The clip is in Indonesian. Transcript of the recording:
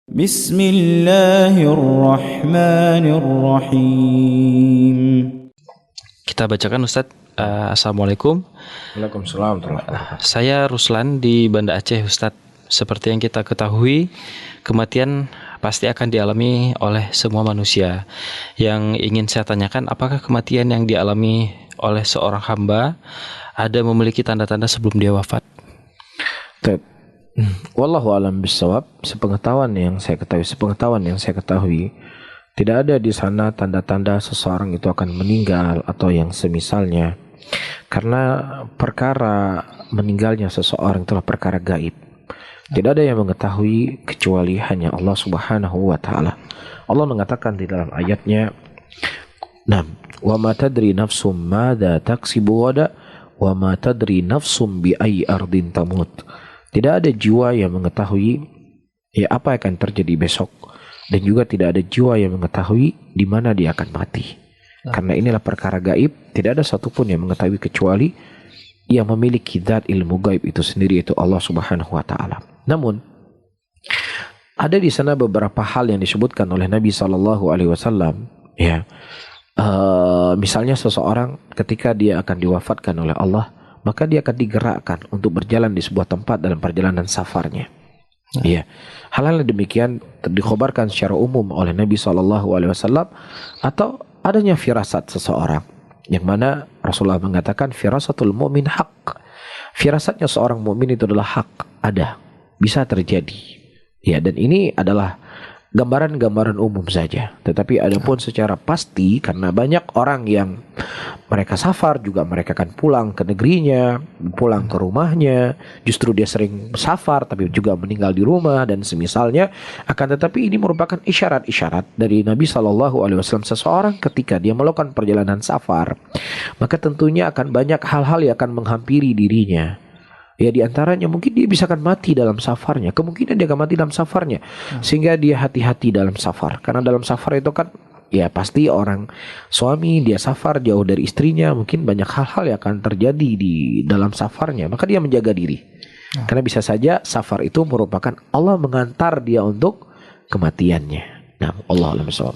Bismillahirrahmanirrahim. Kita bacakan Ustadz. Assalamualaikum. Waalaikumsalam. Saya Ruslan di Banda Aceh Ustadz. Seperti yang kita ketahui, kematian pasti akan dialami oleh semua manusia. Yang ingin saya tanyakan, apakah kematian yang dialami oleh seorang hamba ada memiliki tanda-tanda sebelum dia wafat? Wallahu alam bisawab. Sepengetahuan yang saya ketahui, tidak ada di sana tanda-tanda seseorang itu akan meninggal atau yang semisalnya. Karena perkara meninggalnya seseorang itulah perkara gaib. Tidak ada yang mengetahui kecuali hanya Allah Subhanahu wa taala. Allah mengatakan di dalam ayatnya, "Wa ma tadri nafsum madza taksibu ghada wa ma tadri nafsum bi ayyi ardin tamut." Tidak ada jiwa yang mengetahui apa yang akan terjadi besok, dan juga tidak ada jiwa yang mengetahui di mana dia akan mati. Karena inilah perkara gaib, tidak ada satupun yang mengetahui kecuali yang memiliki zat ilmu gaib itu sendiri, itu Allah Subhanahu wa taala. Namun ada di sana beberapa hal yang disebutkan oleh Nabi sallallahu alaihi wasallam, misalnya seseorang ketika dia akan diwafatkan oleh Allah, maka dia akan digerakkan untuk berjalan di sebuah tempat dalam perjalanan safarnya. Hal-hal demikian dikhabarkan secara umum oleh Nabi SAW, atau adanya firasat seseorang, yang mana Rasulullah mengatakan firasatul mu'min haq. Firasatnya seorang mukmin itu adalah hak, ada, bisa terjadi. Dan ini adalah gambaran-gambaran umum saja. Tetapi adapun secara pasti, karena banyak orang yang mereka safar juga, mereka akan pulang ke negerinya, pulang ke rumahnya, justru dia sering safar tapi juga meninggal di rumah dan semisalnya. Akan tetapi ini merupakan isyarat-isyarat dari Nabi SAW. Seseorang ketika dia melakukan perjalanan safar, maka tentunya akan banyak hal-hal yang akan menghampiri dirinya. Di antaranya mungkin dia bisa akan mati dalam safarnya. Kemungkinan dia akan mati dalam safarnya. Sehingga dia hati-hati dalam safar. Karena dalam safar itu kan pasti orang suami dia safar jauh dari istrinya, mungkin banyak hal-hal yang akan terjadi di dalam safarnya. Maka dia menjaga diri. Karena bisa saja safar itu merupakan Allah mengantar dia untuk kematiannya. Allah a'lam bishawab.